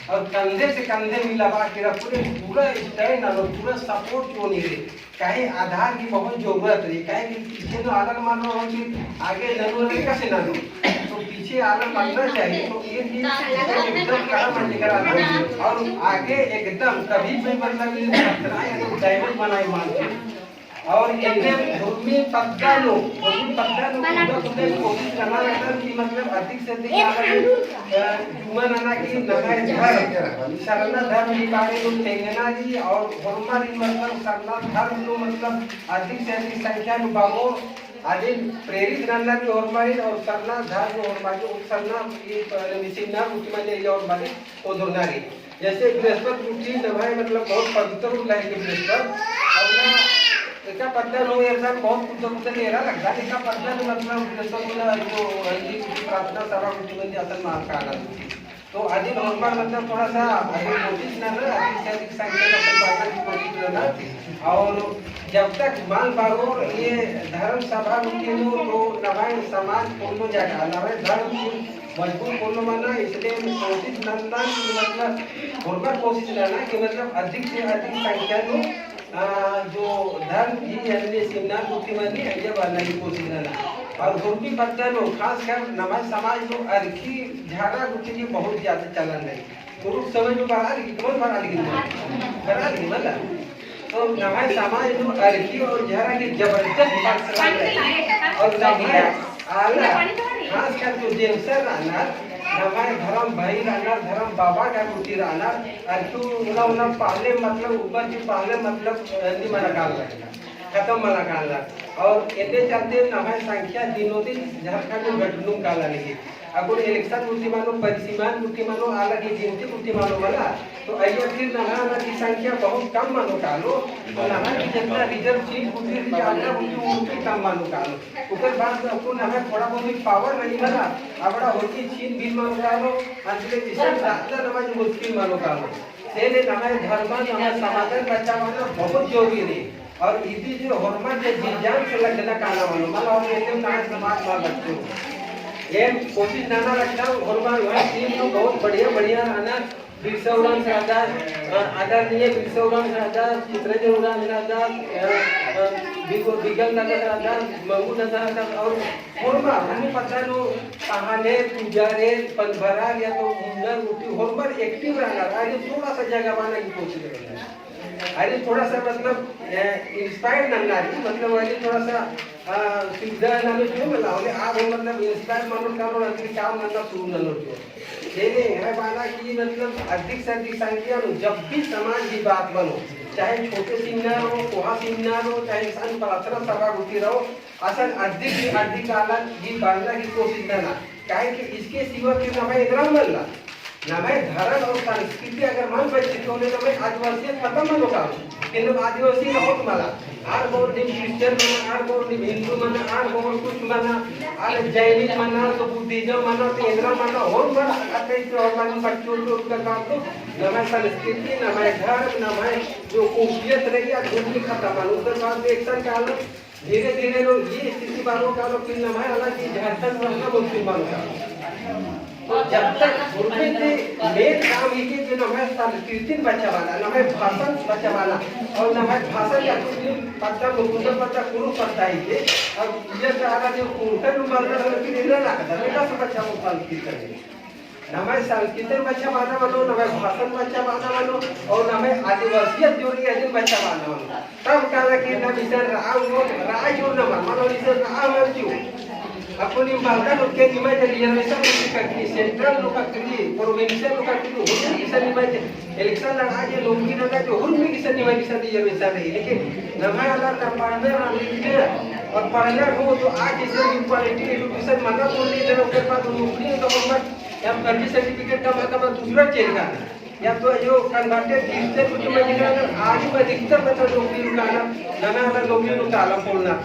और कंधे से कंधे मिलावा के पूरे पूरा स्टैंड और पूरा सपोर्ट क्यों नहीं रहे कहीं आधार की बहुत जरूरत है कहीं कि पीछे तो आलम मानो हो कि आगे नलो कैसे ना लो तो पीछे आलम मानना चाहिए तो ये चीज एकदम कड़ा मन लेकर और आगे एकदम कभी भी मतलब खतरा या तो डैमेज बनाए मानते और एकदम भूमि पक्का लो पूरा कोशिश करना रहता है कि मतलब अधिक से अधिक जुमन आना की नगाए धर्म सरना धर्म की बारे में तेंगना जी और हनुमान मतलब सरना धर्म को मतलब अधिक से अधिक संख्या में बाबो आदि प्रेरित रहना की और मारी और सरना धर्म और मारी सरना ये निशिना मुख्यमंत्री और मारी वो दोनारी जैसे बृहस्पति उठी नभाए मतलब बहुत पवित्र लाइन बृहस्पति और एका पद्धत हो यार बहुत कुछ नेरा लगता एका पद्धत मतलब जो प्रार्थना सभा कुछ असल मार्ग का आना तो अधिक नॉर्मल मतलब थोड़ा सा कोशिश ना अधिक से अधिक संख्या की कोशिश करना और जब तक मान पारो ये धर्म सभा के तो नवाय समाज पूर्ण जगह नवाय धर्म मजबूत पूर्ण माना इसलिए कोशिश नंदा मतलब पूर्ण कोशिश करना कि मतलब अधिक से अधिक संख्या को जो धर्म की अन्य सेमिनार मुख्यमंत्री ये बनने की कोशिश करना और उनकी पद्धत में खास कर नमाज समाज जो अर्खी झाड़ा गुच्छे की बहुत ज्यादा चलन है गुरु समय जो बढ़ा रही कौन बढ़ा रही मतलब तो नमाज समाज जो अर्खी और झाड़ा की जबरदस्त और आला खास कर जो देवसर रहना नमाज धर्म भाई रहना धर्म बाबा का कुटी रहना अर्खी पहले मतलब ऊपर की पहले मतलब नहीं मना काल लगेगा खत्म मना काल और इतने चलते नमाज संख्या दिनों दिन झारखंड में घटनों काला लगी अगर इलेक्शन कुटी मानो परिसीमान कुटी मानो अलग ही गिनती कुटी मानो वाला तो आइए फिर नहाना की संख्या बहुत कम मानो कालो नहा की जितना रिजर्व चीज कुटी जाना उनकी कम मानो कालो उसके बाद आपको नहा थोड़ा बहुत पावर नहीं बना अपना होती चीन भी मानो कालो अंतले किसान रास्ता नमाज मुश्किल मानो कालो तेरे नमाज धर्म नमाज समाजन बचाना बहुत जरूरी है और इसी जो हरमत के जिजान से लगना काला मानो मतलब हम एकदम नमाज समाज मार लगते हो ये कोशिश नाना रखता हूँ हरमत वहाँ टीम लोग बहुत बढ़िया रहना बिरसा उड़ान सरदार आदरणीय बिरसा उड़ान सरदार चित्रंजन उड़ान सरदार बिगल नगर सरदार महमूद सरदार और हरमत हमें पता नो कहाने पुजारे पंधरा या तो मुंडन उठी हरमत एक्टिव रहना अरे थोड़ा सा जगह बनाने की कोशिश करना अरे थोड़ा सा मतलब इंस्पायर्ड बनना मतलब अरे थोड़ा सा सुविधा नालो जो मला होले आप मतलब इंस्पायर मानो कारो अंदर काम मतलब शुरू नालो जो देने है बाना की मतलब अधिक से अधिक संख्या में जब भी समाज की बात बनो चाहे छोटे सेमिनार हो कोहा सेमिनार हो चाहे इंसान प्रार्थना सभा होती रहो असल अधिक से अधिक आलन की बढ़ना की कोशिश करना काहे कि इसके सिवा फिर हमें इधर मिलना नमे धर्म और संस्कृति अगर मन परिचित होने तो मैं आदिवासी खत्म मन होगा किंतु आदिवासी न होत मला आर बोर दिन क्रिश्चियन मन आर बोर दिन हिंदू मन आर बोर कुछ मना आर जैनिक मना तो बुद्धिज्म मना तो इंद्र मना हो मन अतै तो मन बच्चों को उसका काम तो नमे संस्कृति नमे धर्म नमे जो कुबियत रही है दूसरी खत्म मन उसके बाद एक साल काल धीरे धीरे लोग ये स्थिति बालों का लोग फिर नमे अलग की झारखंड रहना मुश्किल मानता तो जब तक गुरबित मेन काम ये कि न मैं संस्कृति बचावाना न मैं भाषण बचावाना और न मैं भाषण या कुछ पत्ता मुकुंद पत्ता कुरु पत्ता ही के और ये सारा जो उनकर मानना है कि नहीं ना करता सब बच्चा को संस्कृत करेंगे न मैं संस्कृत बचावाना वालों न मैं भाषण बचावाना वालों और न मैं आदिवासियत जो रही है बचावाना वालों तब कहा कि न विचार राज जो न मानो इसे राम क्यों अपनी मालदा लोग के निमाय रिजर्वेशन करती सेंट्रल लोग करती प्रोविंशियल लोग करती तो हुन किसान निमाय इलेक्शन लड़ा जे लोग की लगा जो हुन में किसान निमाय किसान रिजर्वेशन रही लेकिन नमाय वाला का पढ़ने वाले और पढ़ना हो तो आज जैसे क्वालिटी एजुकेशन मना बोलने दे उसके बाद नौकरी गवर्नमेंट या फर्जी सर्टिफिकेट का मतलब दूसरा चेंज करना या तो जो कन्वर्टेड डिजिटल कुछ में निकालना आज अधिकतर मतलब नौकरी निकालना नया वाला नौकरी निकालना बोलना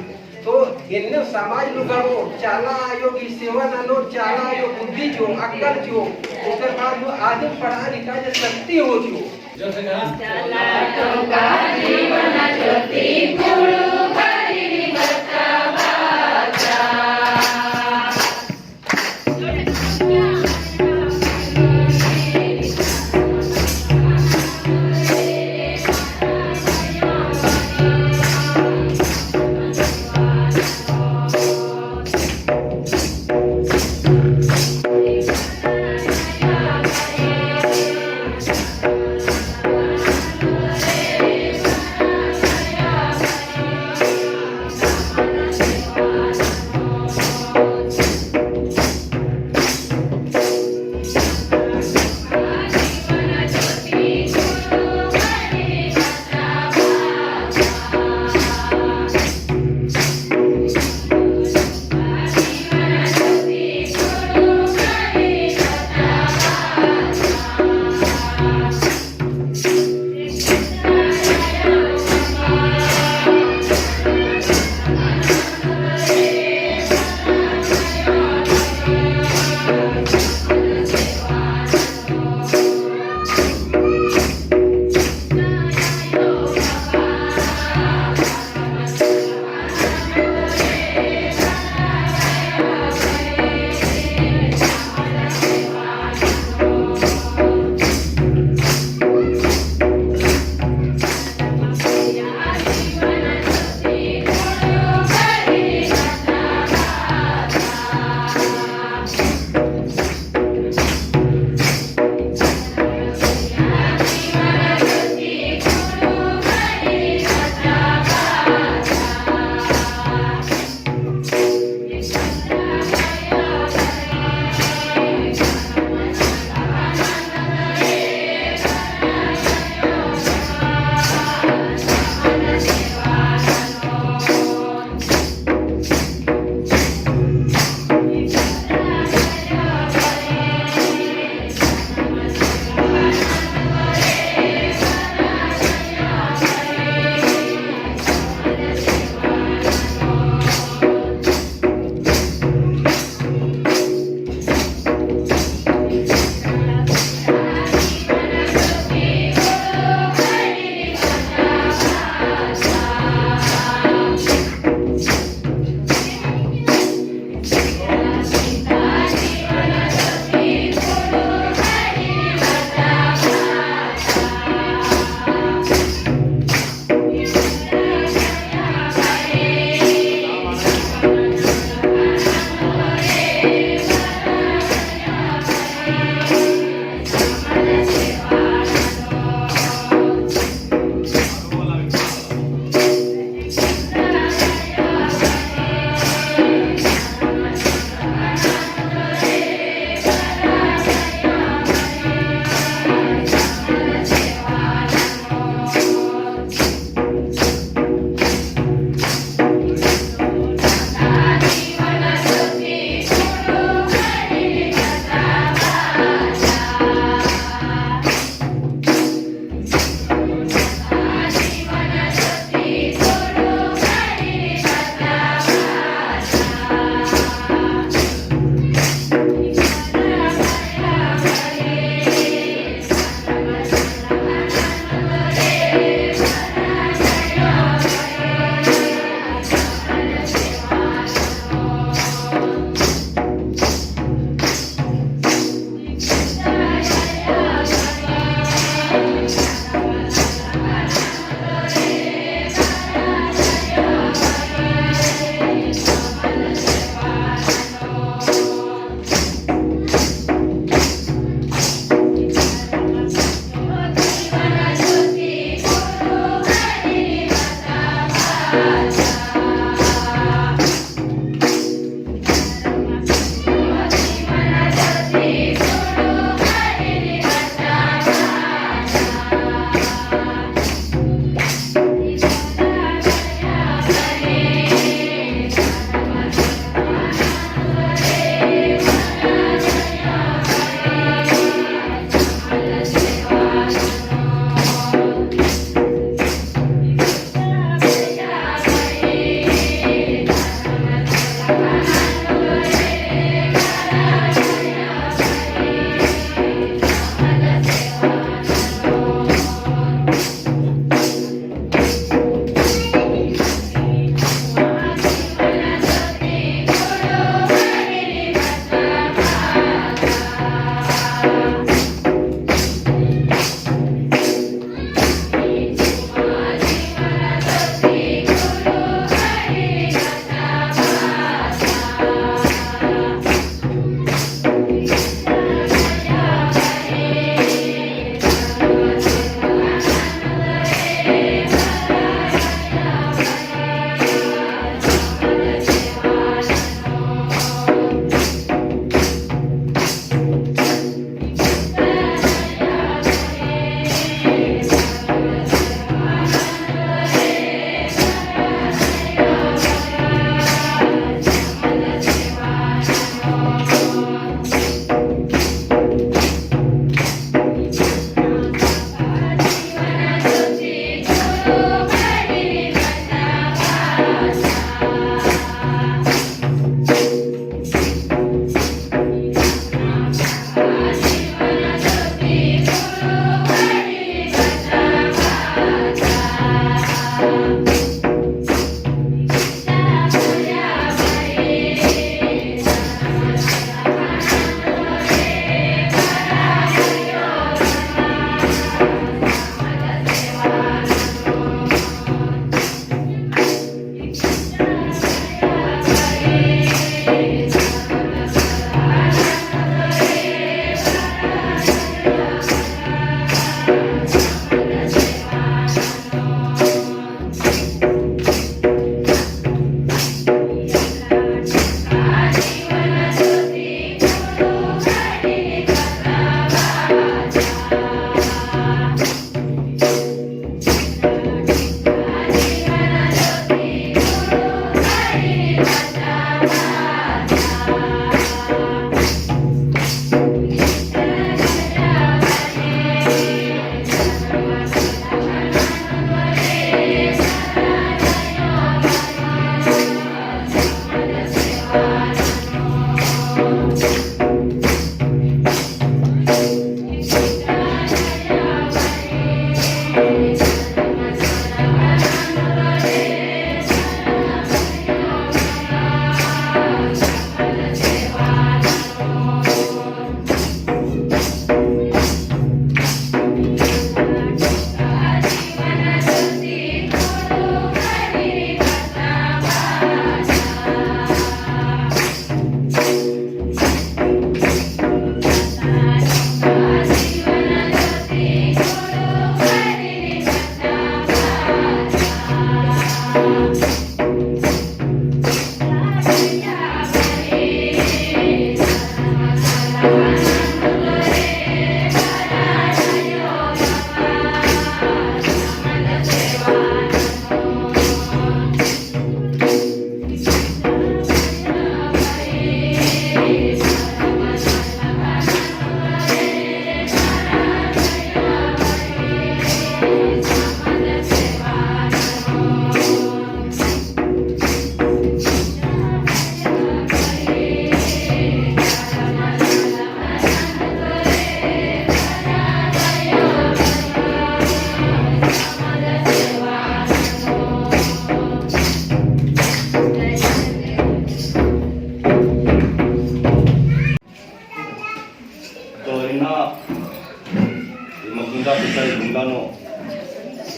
तो इन्हें समाज लुगाओ चाला आयोग की सेवा नालो चाला आयोग बुद्धि जो अक्कल जो उसके बाद जो आगे पढ़ा लिखा जो शक्ति हो जो चाला तो का जीवन ज्योति गुरु हरि बता बाजा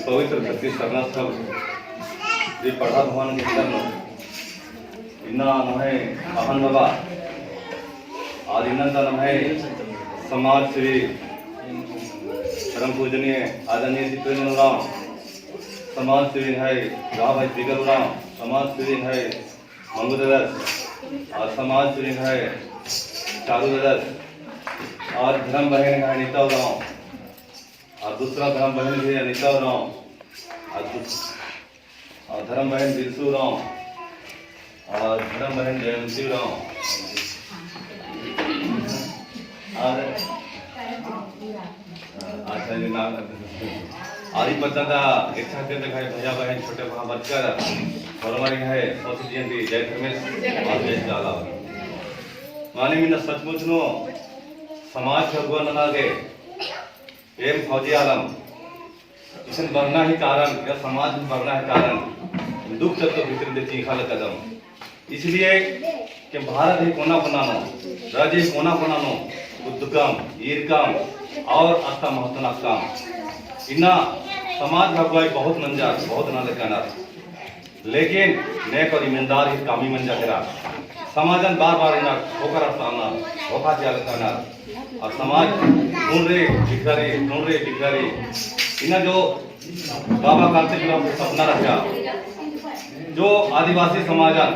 पवित्र धरती शरण स्थल श्री पढ़ा भवन के अंदर इन्ना नमः अहन बाबा और इन्नंता नमः समाज श्री परम पूजनीय आदरणीय चित्तरंजन उरांव समाज श्री है राव भाई बिगल उरांव समाज श्री है मंगू ददस और समाज श्री है चारू ददस और धर्म बहन है अनिता उरांव और दूसरा धर्म बहन भी अनिता उरांव और धर्म बहन दिलसू उरांव और धर्म बहन जयंती उरांव और अच्छा जी नाम आदि पता इच्छा के दिखाई भैया बहन छोटे वहाँ बचकर और हमारी है सोची जयंती जय धर्मेश और जय जाला माने मिन सचमुच नो समाज भगवान नागे एम फौजी आलम इसन बढ़ना ही कारण या समाज में बढ़ना है कारण दुख तक तो भीतर दे चीखा कदम इसलिए कि भारत ही कोना बनानो राज्य ही कोना बनानो बुद्धकम ईरकम और आस्था महत्वना काम इन्ना समाज भगवाई बहुत मंजा बहुत नाले कहना लेकिन नेक और ईमानदार ही कामी मंजा करा समाजन बार बार इन्ना होकर सामना धोखा चाल कहना और समाज ढूंढ रहे इन्ना जो बाबा कांति जो सपना रखा जो आदिवासी समाजन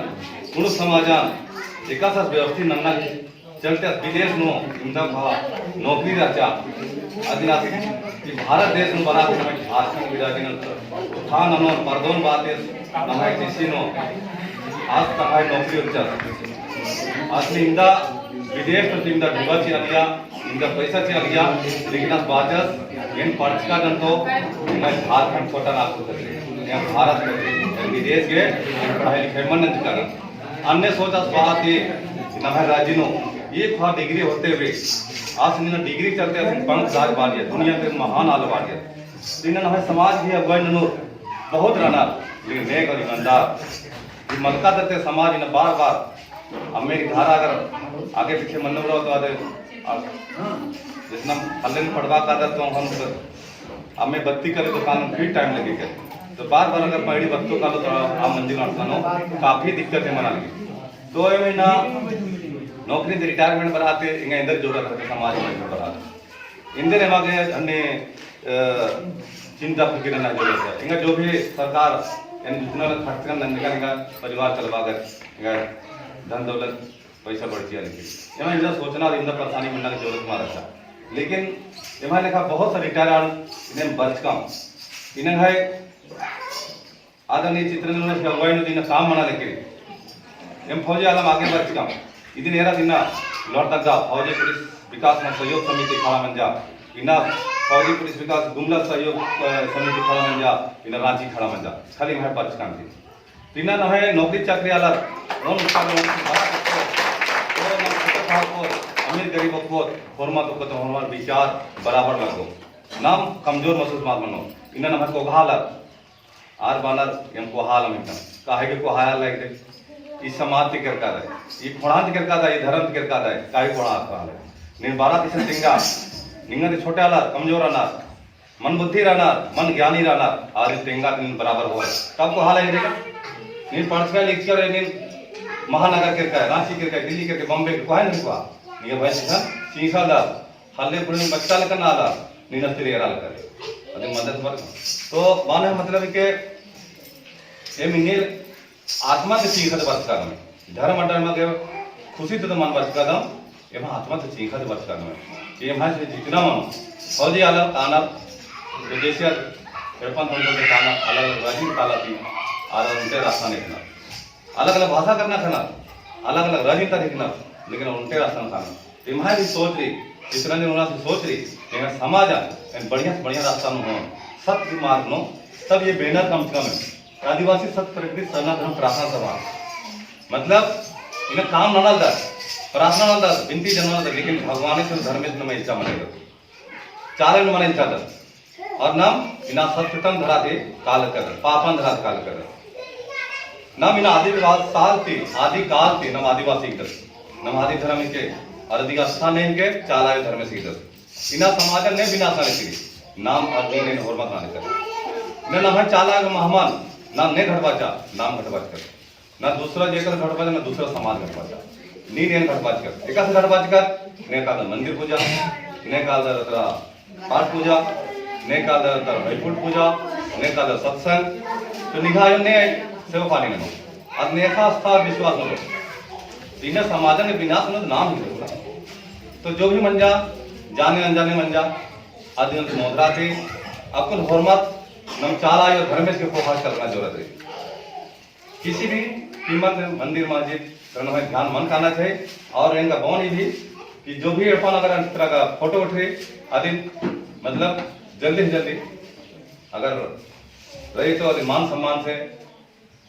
कुण समाजन एका साथ व्यवस्थित नन्ना चलते विदेश नो इंदा भा नौकरी रचा आदिवासी कि भारत देश में बना समय झारखंड विराजन उत्थान अनो परदोन बाते नमाय तिसिनो आज तक नौकरी उच्च असली इंदा विदेश में इंदा ढुबा ची अलिया इंदा पैसा ची अलिया लेकिन अस बातस इन पढ़का जन तो मैं झारखंड छोटा नागपुर करते या भारत करते विदेश के पढ़ाई लिखाई मन नहीं कर अन्य सोचा बात ये नमः राज्य नो ये खा डिग्री होते हुए आज निना डिग्री चलते हैं पंख दाग बाड़िया दुनिया के महान आल बाड़िया इन्हें हमें समाज भी अगुवाई नूर बहुत रहना लेकिन नेक और ईमानदार ये मलका देते समाज इन्हें बार बार अब मेरी धारा अगर आगे पीछे मन रहो तो आदे जितना हल्ले में पढ़वा का तो हम अब मैं बत्ती करे दुकान में फिर टाइम लगेगा तो बार बार अगर पहली बत्तों का तो आप मंजिल अड़सानो काफी दिक्कत है मना लगी तो ये ना नौकरी से रिटायरमेंट बनाते इंगे इंदर जोड़ा रहते समाज में बनाते इंदर हमारे अन्य चिंता फिक्र ना जोड़ा है इंगे जो भी सरकार यानी जितना खर्च कर नंदिका इंगा परिवार चलवा कर इंगा धन दौलत पैसा बढ़ती है लेकिन यहाँ इंदर सोचना इंदर परेशानी मिलना की जरूरत मारा था लेकिन यहाँ लिखा बहुत सा रिटायर इन्हें बर्च कम इन्हें है आदरणीय चित्तरंजन अगुवाई ने दिन काम मना लेके एम फौजी आलम आगे बर्च कम इधर नेरा दिना लौट तक जा फौजी पुलिस विकास में सहयोग समिति खड़ा बन जा इना फौजी पुलिस विकास गुमला सहयोग समिति खड़ा बन जा इना रांची खड़ा बन जा खाली मैं पर्च काम थी इना न है नौकरी चाकरी आला लोन अमीर गरीब को फॉर्मा तो कतो हमार विचार बराबर लगो नाम कमजोर महसूस मत मनो इना न को हाल आर बानर एम को हाल हम एकदम काहे के को हाल लाइक दे इस समाज के करका है ये खोड़ांत करका है ये धर्म करका है काहे खोड़ा आता है ने 12 दिस तिंगा निंगा दे छोटे आला कमजोर आना मन बुद्धि रहना मन ज्ञानी रहना और तिंगा दिन बराबर हो तब को हाल है देखा नी पढ़का लिख कर नी महानगर करका है रांची करका है दिल्ली करके बॉम्बे को है नहीं को ये भाई सीखा सीखा दा हल्ले पुणे बच्चा लकन आला नी नस्ती ले रहा करे अरे मदद पर तो माने मतलब के ये मिनेर आत्मा से चीखत बच करना धर्म अड्डा में के खुशी तो मन बच करना ये आत्मा से चीखत बच करना ये भाई से जितना मन फौजी आलम ताना तो जैसे पेपन हम के ताना अलग अलग राजी ताला थी और उनके रास्ता देखना अलग अलग भाषा करना खाना अलग अलग राजनीति देखना लेकिन उनके रास्ता खाना ये भाई भी सोच रही जितना दिन उन्होंने सोच रही लेकिन समाज बढ़िया रास्ता में हो सत्य मार्ग नो तब ये बेहतर कम से कम है आदिवासी सत्य प्रकृति सनातन प्रार्थना सभा मतलब इन्हें काम न डालता प्रार्थना डालता विनती जन्म लेकिन भगवान से धर्म में इच्छा मनेगा चारे में मने इच्छा था और नाम इना सत्यतम धरा थे काल कर पापन धरा काल कर नाम इना आदिवासी साल थी आदि काल थी नम आदिवासी कर नम आदि धर्म के अर्धिक स्थान इनके चालाय धर्म से इना समाज ने विनाश की नाम आदमी ने हरमत नाने कर न नाम चाला मेहमान नाम ने घटवाचा नाम घटवाच कर ना दूसरा जेकर घटवाचा ना दूसरा समाज घटवाचा नी ने घटवाच कर एका से घटवाच कर ने का मंदिर पूजा ने का तरह पाठ पूजा ने का तरह वैकुंठ पूजा ने का सत्संग तो निघायो ने सेवा पानी में अब ने का आस्था विश्वास न बिना समाज में विनाश न नाम ही होगा तो जो भी मंजा जाने अनजाने मंजा आदि मोदरा थे अपन हरमत नम चाला और धर्मेश के फोकस करना जरूरत है किसी भी कीमत मंदिर मस्जिद करना में ध्यान मन करना चाहिए और इनका गौन भी कि जो भी अपन अगर इस तरह का फोटो उठे आदि मतलब जल्दी से जल्दी अगर रही तो आदि मान सम्मान से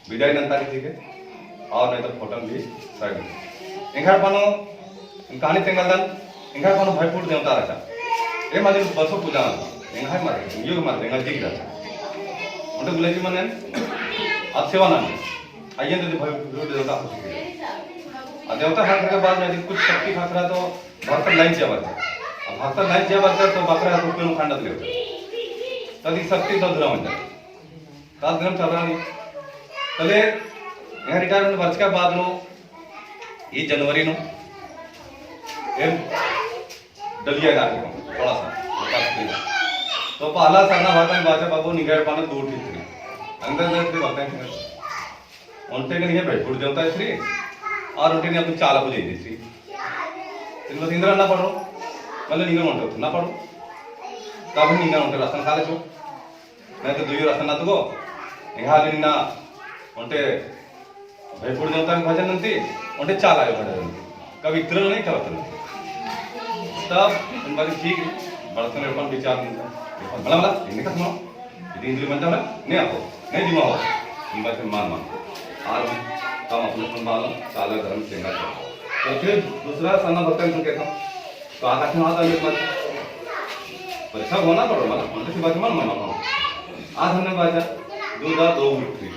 विदाई नंता की ठीक है और नहीं तो फोटो भी साइड इंघार पानो कहानी तेंगलदन इंघार पानो भयपुर देवता रचा ये मारे बसो पूजा इंघार मारे योग मारे इंघार दिख रहा उन्हें बोले कि मने आज सेवा ना आइए तो भयपुर देवता और देवता खाकर के बाद में कुछ शक्ति खाकर तो भक्त लाइन से बरता अब भक्त लाइन से बरता तो बकरा तो क्यों खंडत ले तभी शक्ति तो धुरा बन जाए काल दिन चल रहा नहीं तले यहाँ रिटायरमेंट वर्ष के बाद नो ये जनवरी नो एम डलिया डाल थोड़ा सा तो पहला सामना भाता में बाजा बाबू निगाह पाने दूर ठीक थी अंदर श्री भाता है उनटे के लिए भयपुर देवता है श्री और उनटे ने अपनी चाला को दे दी श्री इनको इंद्र ना पढ़ो मतलब निगाह उनटे ना पढ़ो कभी निगाह उनटे राशन खा ले छो मैं तो दुयो राशन ना तो को यहाँ दिन ना उनटे भयपुर देवता में भजन नंती उनटे चाला है भजन कभी इतना नहीं चलता तब इन बारी ठीक बड़तने अपन विचार नहीं भला भला इन्हें का सुनो यदि इंद्रिय बनता है नहीं आपको नहीं दिमा हो इन बात मान मान और काम अपने संभालो चाला धर्म चेंगा तो फिर दूसरा साना भक्त में कहता तो आकाश में आता है मत परीक्षा होना पड़ो मला उनसे बात मान मान आज हमने बाजा दूधा दो मिट्टी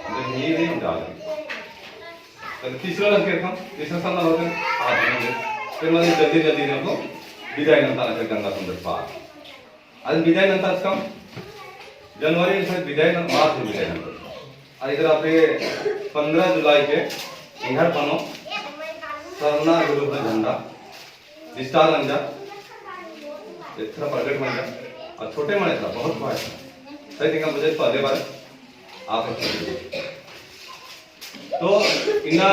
तो ये नहीं डाल तो तीसरा लग कहता तीसरा साना भक्त आज हमने फिर मैं जल्दी जल्दी ने को विदाई नंतर के गंगा सुंदर पार आज विदाई नंतर कम जनवरी से विदाई नंतर मार्च में विदाई नंतर और इधर आपके 15 जुलाई के इंघर पनो सरना गुरु का झंडा विस्तार अंजा इतना प्रकट मंजा और छोटे मने था बहुत बड़ा सही think मुझे पहले बार आप तो इना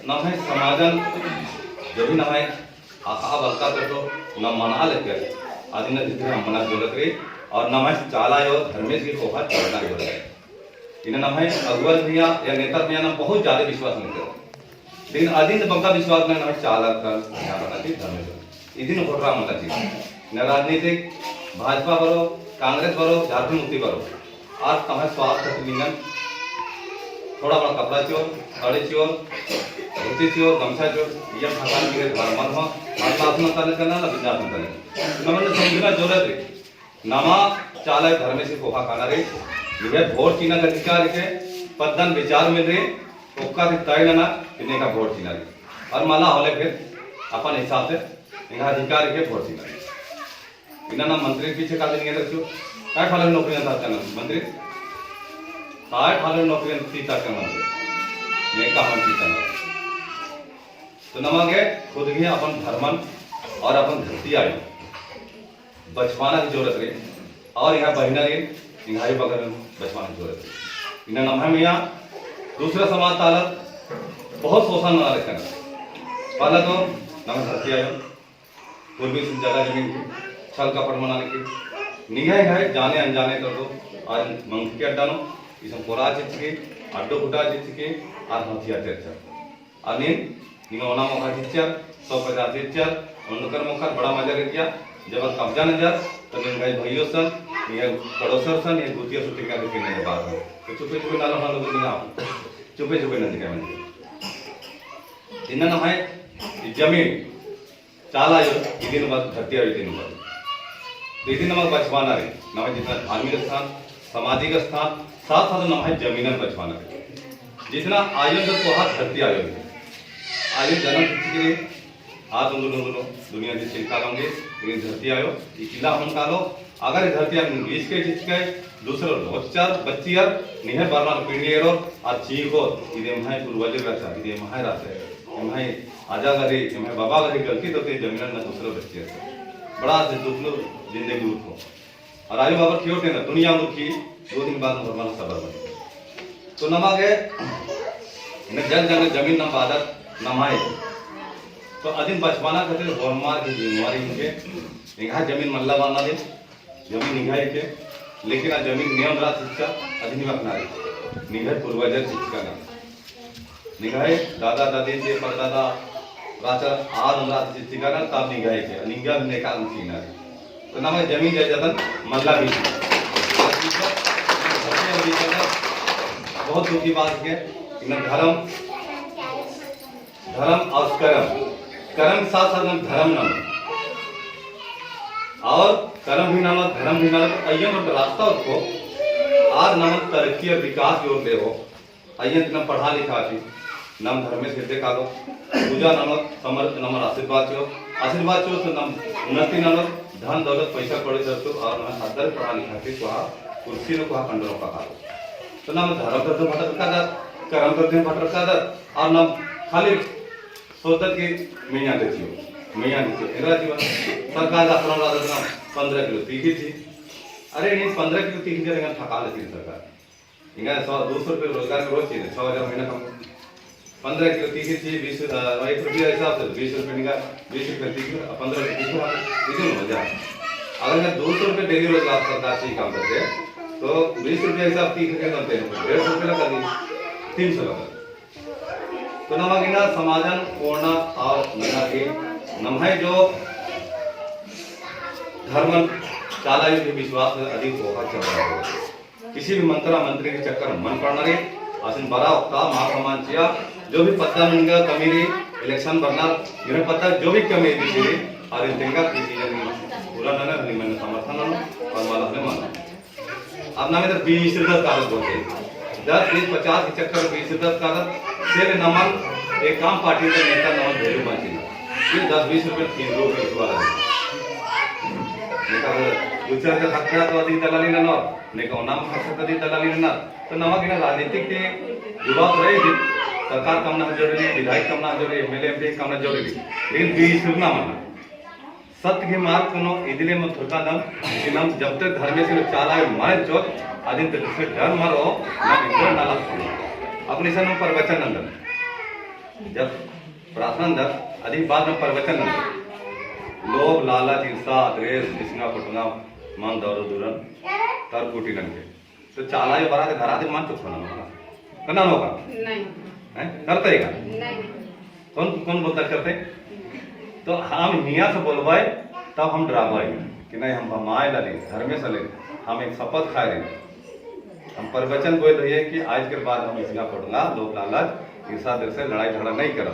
नाम है समाजन जो भी नाम है आशा बलका तो न मना लेके आदि न जितने हम मना जरूरत रही और न मैं चाला और धर्मेश की खोखा चढ़ना जरूरत है इन्हें नाम है अगुवल भैया या नेता भैया नाम बहुत ज्यादा विश्वास नहीं करते लेकिन आदि ने बंका विश्वास में नाम चाला कर बनाना चाहिए धर्मेश इदिन वोट रहा मतलब चाहिए न राजनीतिक भाजपा बरो कांग्रेस बरो झारखंड मुक्ति बरो आज तुम्हारे स्वास्थ्य प्रतिनिधन थोड़ा बड़ा कपड़ा चोर साड़ी चोर धोती चोर गमछा चोर ये भगवान के मन हो आत्मा तले करना ना विद्या तले नमन समझना जरूरत है नमा चाला धर्म से कोहा खाना रे ये वोट चीना का अधिकार के पदन विचार मिल रहे ओका से तय ना इन्हें का वोट चीना और माला होले फिर अपन हिसाब से इनका अधिकार के वोट चीना इन्हें ना मंत्री पीछे का नहीं रखो काय फालन नौकरी ना था मंत्री काय फालन नौकरी सीता का मंत्री ये का हम सीता तो नमागे खुद भी अपन धर्मन और अपन धरती आयु बचवाना की जरूरत है और यहाँ बहिना रे इंघाई बगल में बचवाना की जरूरत है इन्हें नम हम यहाँ दूसरा समाज तालत बहुत शोषण ना रखना पहला तो नम धरती आयु पूर्वी से जगह जमीन की छल कपड़ मनाने की निगाह है जाने अनजाने कर दो आज मंग के अड्डा नो इसमें पोरा चित्त के अड्डो फुटा चित्त के आज हथियार चर्चा और नींद निगोना मोखा चिच्चर 150 चिच्चर उनकर मोखा बड़ा मजा कर दिया जब कब्जा न जा तो गई भाइयों सन ये पड़ोसर सन ये गुतिया सुटी का के नहीं बात है तो चुपे चुपे नाला वालों को नहीं आप चुपे चुपे नहीं दिखाएं मैंने इन्हें ना है जमीन चाला यो इदिन बाद धरती आई इदिन बाद इदिन नमक बचवाना रे ना जितना धार्मिक स्थान सामाजिक स्थान साथ साथ ना है जमीन बचवाना रे जितना आयु तो हाथ धरती आयु आयु जन्म के लिए आज दुनिया की चिंता लंगे लेकिन धरती आयो ये किला हम कालो अगर धरती हम इसके जिसके दूसरे बच्चार बच्चियार निहे बारनार पिंडियर और चीको इधे महाय पूर्वजर राचा इधे महाय राचा महाय आजा गरी महाय बाबा गरी गलती तो ते जमीन ना दूसरे बच्चे बड़ा से दूसरो जिंदगी उठो और आयु बाबा क्यों टेना दुनिया मुखी 2 दिन बाद नॉर्मल सबर बने तो नमागे इन जन जन जमीन ना बादत नमाए तो अदिन बचपना खातिर होरमार की जिम्मेवारी इनके निगाह जमीन मल्ला बांधना दे जमीन निगाह के लेकिन आ जमीन नियम रात शिक्षा अधिनियम अपना रही निगाह पूर्वजर शिक्षा ना निगाह दादा दादी से परदादा राचा आर रात शिक्षा ना तब निगाह के निगाह ने का सीना तो नाम जमीन जायदाद मल्ला भी बहुत दुखी बात है इन धर्म और कर्म के साथ साथ धर्म नाम और कर्म भी नाम धर्म भी नाम अय्यन और रास्ता उसको आज नाम तरक्की और विकास की ओर ले हो अय्यन नाम पढ़ा लिखा थी नाम धर्म में सिद्धे का लो पूजा नाम समर्थ नाम आशीर्वाद चो तो नाम उन्नति नाम धन दौलत पैसा पड़े तो और नाम अदर पढ़ा लिखा थी वहाँ कुर्सी लो वहाँ कंडरों का कालो तो नाम धर्म करते भटक का दर कर्म करते भटक का दर और नाम खाली सोचत की मैया देती इधर जीवन सरकार का श्रम लागत ना 15 किलो तीखी थी अरे नहीं 15 किलो तीखी जगह थका लेती सरकार इनका 100-200 रुपये रोजगार का रोज चाहिए 6,000 महीना कम 15 किलो तीखी थी 1 रुपया हिसाब से 20 रुपये निकाल 20 रुपये तीखी 15 रुपये तीखी मजा अगर मैं 200 रुपये डेली रोजगार सरकार से ही काम करते तो 20 रुपये हिसाब तीखी के करते 150 रुपये लगा दी 300 लगा तो नमगिना समाजन पूर्ण और नमगे नमहे जो धर्म चालायु के विश्वास में अधिक होगा चल रहा है किसी भी मंत्री के चक्कर मन पड़ना रे आसिन बड़ा होता महासमान चिया जो भी पत्ता मिलेगा कमीरी इलेक्शन बनना इन्हें पता जो भी कमीरी थी और इन तेंगा किसी जन पूरा ना नहीं मैंने समर्थन ना और माला ने माना अब ना मेरे 20 कागज बोलते 10-20-50 के चक्कर 20 कागज शेर नमन एक काम पार्टी का नेता नमन भेजू बांची फिर 10-20 रुपये 3 रुपये वाला नेता दूसरा का खर्चा तो अधिक दलाली ना नौ नेका नाम खर्चा तो अधिक दलाली ना तो नमक इन राजनीतिक के युवा रहे सरकार कम ना जरूरी विधायक कम ना जरूरी एमएलए एमपी कम ना जरूरी लेकिन 20 रुपये ना माना सत्य के मार्ग को इदिले में थोड़ा दम कि हम जब तक धर्म से चाला मारे चोट आदिन तक से डर मारो ना इधर ना लगता अपने सन प्रवचन अंदर जब प्रार्थना अंदर अधिक बाद में प्रवचन अंदर लोभ लालच ईर्षा द्वेष किसना पटना मन दौर दूरन तर कोटि नंगे तो चाला ये बड़ा घर आदि मान चुप होना करना होगा नहीं हैं करते का नहीं कौन कौन बोलता करते तो हम हिया से बोलवाए तब हम डरावाए कि नहीं हम माए ला ले घर में से ले हम एक शपथ खाए रहे हम प्रवचन बोल रही है कि आज के बाद हम इसका पढ़ूंगा लोग लालच ईर्षा दिल से लड़ाई झगड़ा नहीं करो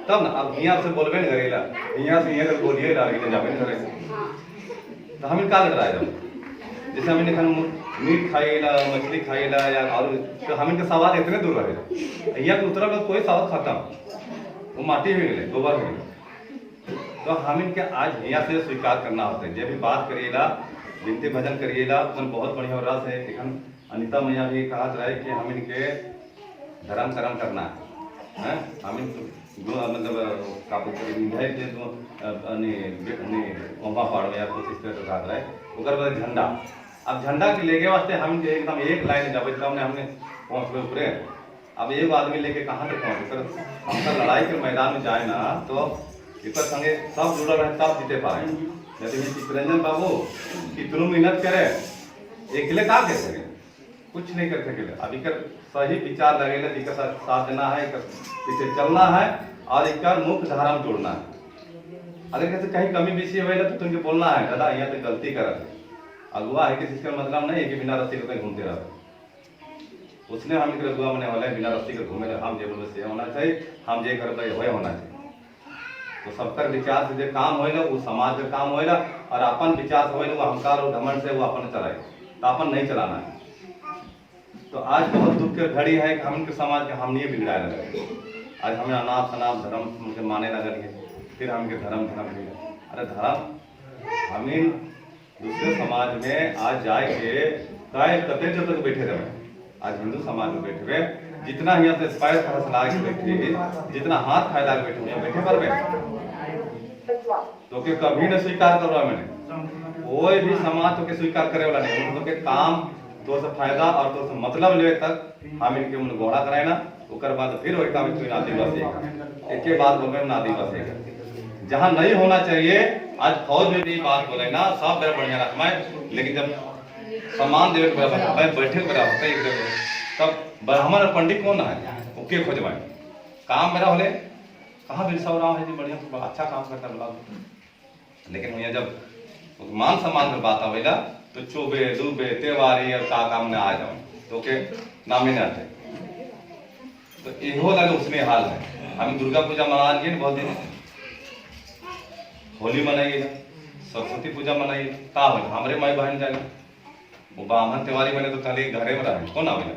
तब ना अब हिया से बोलबे नहीं करेला हिया से ये बोलिए ला लेके जाबे नहीं करे तो हम का लड़ रहा है जैसे हमने खान मीट खाएला मछली खाएला या और तो हम इनके सवाल इतने दूर रहे हिया के उतरा कोई सवाल खत्म वो माटी में मिले गोबर में तो हम इनके आज हिया से स्वीकार करना होता है जब भी बात करिएला विनती भजन करिएला तो बहुत बढ़िया रस है लेकिन अनिता मैया भी कहा रहा है कि हम इनके धर्म कर्म करना है हम मतलब काबू निभाए के तो कोंबा पाड़ या कुछ इस तरह का रहा है उधर बाद झंडा अब झंडा के लेके वास्ते हम एकदम एक लाइन जब हमने पहुंच गए ऊपर अब एक आदमी लेके कहाँ तक पहुंचे हम लड़ाई के मैदान में जाए ना तो इस संगे सब जुड़ल रहे सब जीते पाए यदि चित्रंजन बाबू कितनों मेहनत करे अकेले का कर सके कुछ नहीं कर सके अभी कर सही विचार लगेगा जी साथ देना है पीछे चलना है और एक मुख्य धारा में जोड़ना है अगर कैसे कहीं कमी बेसी हुई तो तुमको बोलना है दादा यहाँ तो गलती कर अगुआ है कि इसका मतलब नहीं है कि बिना रस्सी के कहीं घूमते रहो उसने हम अगुआ बने वाले बिना रस्सी के घूमे हम जे बोले से होना चाहिए हम जे कर वही होना चाहिए तो सबका विचार से जो काम होएगा वो समाज का काम होएगा और अपन विचार से होएगा वो अहंकार और घमंड से वो अपन चलाए तो अपन नहीं चलाना है तो आज बहुत दुख की घड़ी है कि हम समाज के हम नहीं बिगड़ाए लगे आज हमें अनाप शनाप धर्म के माने लगे फिर हम धर्म अरे धर्म हमें दूसरे समाज में आज जाए के काय कते जब तक बैठे रहे। आज हिंदू समाज में बैठे हुए जितना यहाँ से पैर फैसला के बैठे, जितना हाथ फैला के बैठे बैठे पर तो के कभी न स्वीकार कर रहा मैंने कोई भी समाज तो के स्वीकार करे वाला नहीं। उन के काम तो से फायदा और तो से मतलब ले तक हम इनके मन घोड़ा कराए ना ओकर बाद फिर वही काम कोई आदिवासी एक के बाद बोले ना आदिवासी जहां नहीं होना चाहिए। आज फौज में भी बात बोले ना सब बेर बढ़िया रखना है, लेकिन जब सम्मान देवे के मैं बैठे बराबर होता है तब ब्राह्मण और पंडित कौन है ओके खोजवाए काम मेरा होले कहाँ भी सौ है जी बढ़िया तो अच्छा काम करता बोला। लेकिन भैया जब मान सम्मान की बात आवेला तो चोबे डूबे त्योहारी और का काम में आ जाओ तो के नाम ही नहीं आते। तो इहो लगे उसमें हाल है। हम दुर्गा पूजा मना लिए बहुत दिन, होली मनाइए, सरस्वती पूजा मनाइए, का हो हमारे माई बहन जाए वो ब्राह्मण त्योहारी बने तो खाली घरे में रहे कौन आवेला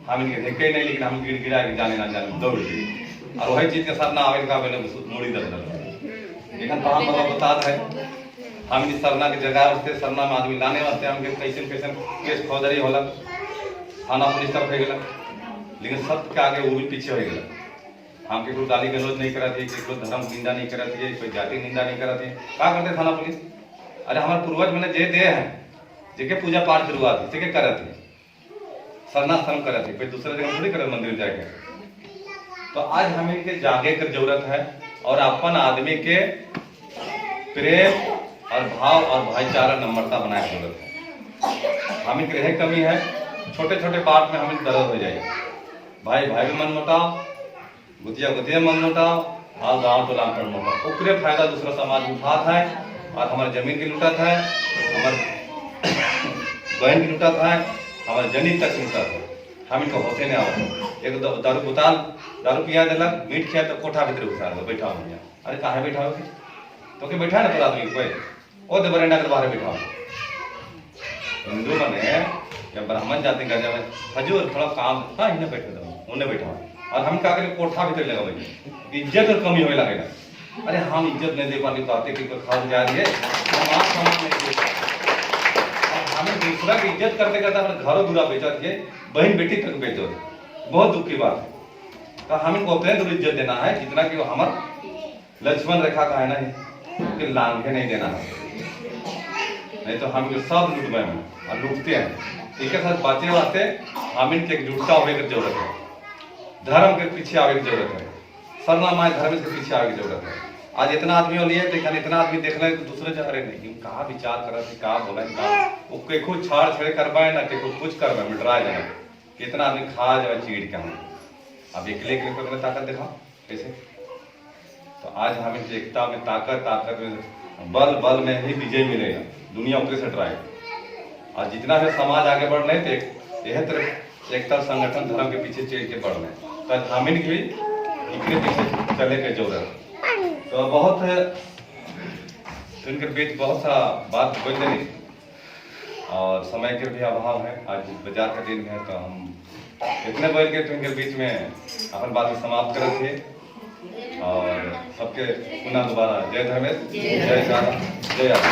हम इनके देखे ही नहीं, लेकिन हम गिर गिरा के जाने ना जाने दौड़ गए और वही चीज के साथ ना आवे का मैंने मुड़ी दर्द लेकिन तो हम बता है हम इस सरना की जगह उसके सरना में आदमी लाने वास्ते हमके कैसे कैसे केस फौजदारी होला थाना पुलिस तक हो गया, लेकिन सत्य के आगे वो भी पीछे हो गया। हमके कोई गाली गलौज नहीं करा थी, कोई धर्म निंदा नहीं करा थी, कोई जाति निंदा नहीं करा थी। क्या करते थाना पुलिस? अरे हमारे पूर्वज मैंने जे दे हैं जेके पूजा पाठ शुरुआत थी जेके करा थी सरना शर्म करा थी, कोई दूसरे जगह थोड़ी करे मंदिर जाके। तो आज हमें के जागे की जरूरत है और अपन आदमी के प्रेम और भाव और भाईचारा नम्रता बनाए की जरूरत है। हमें रहे कमी है, छोटे छोटे बात में हमें दर्द हो जाएगा। भाई भाई में मन मुटाव, गुतिया गुतिया मन मुटाव और गाँव टोला में मुटाव ओकरे फायदा दूसरा समाज उठाता है और हमारे जमीन की लुटत है, हमारे बहन की लुटत है, हमारे जमीन तक लुटत है। हम इनको होते नहीं आओ एक दारू बोतल दारू पिया दिलक मीट खिया तो कोठा भीतर घुसा दो बैठा हो गया। अरे कहाँ बैठा हो तो के बैठा ना तो आदमी कोई ओ दे बरंडा के बाहर बैठा। हिंदू मने या ब्राह्मण जाति का जब हजूर थोड़ा काम था इन्हें बैठे दो उन्हें बैठा और हम क्या करें कोठा भीतर लगा भाई इज्जत और कमी होने लगेगा। अरे हम इज्जत नहीं दे पाते तो आते कि कोई खा जा रही है हम आप सामान नहीं दे हमें दूसरा की इज्जत करते करते हमारे घरों दूरा बेचा थे बहन बेटी तक बेचो बहुत दुख की बात है। तो हम इनको उतने दूर इज्जत देना है जितना कि वो हमारे लक्ष्मण रेखा का है ना कि लांघे नहीं देना है, नहीं तो हम सब लूट गए और लूटते हैं। ठीक है सर बातें वास्ते हम इनके एकजुटता होने की जरूरत है, धर्म के पीछे आगे की जरूरत है, सरना माय धर्म के पीछे आगे की जरूरत है। आज इतना आदमी लिए देखा इतना आदमी देख ले तो दूसरे जा रहे नहीं कहा विचार कर कहा बोला वो केको छाड़ छेड़ करवाए ना केको कुछ करवाए मिटरा जाए कितना आदमी खा जाए चीड़ के हम अब अकेले के ताकत दिखा कैसे। तो आज हमें एकता में ताकत में बल में ही विजय मिलेगा, दुनिया उतरे से ट्राई। और जितना भी समाज आगे बढ़ रहे थे यह तरफ एकता संगठन धर्म के पीछे चल के बढ़ रहे तो हमें भी इनके पीछे चले के जरूरत। तो बहुत इनके बीच बहुत सा बात बोल रही और समय के भी अभाव है, आज बाजार का दिन है तो हम इतने बोल के तो इनके बीच में अपन बात समाप्त कर थे और सबके पुनः दोबारा जय धर्मेश जय राधा जय राधा।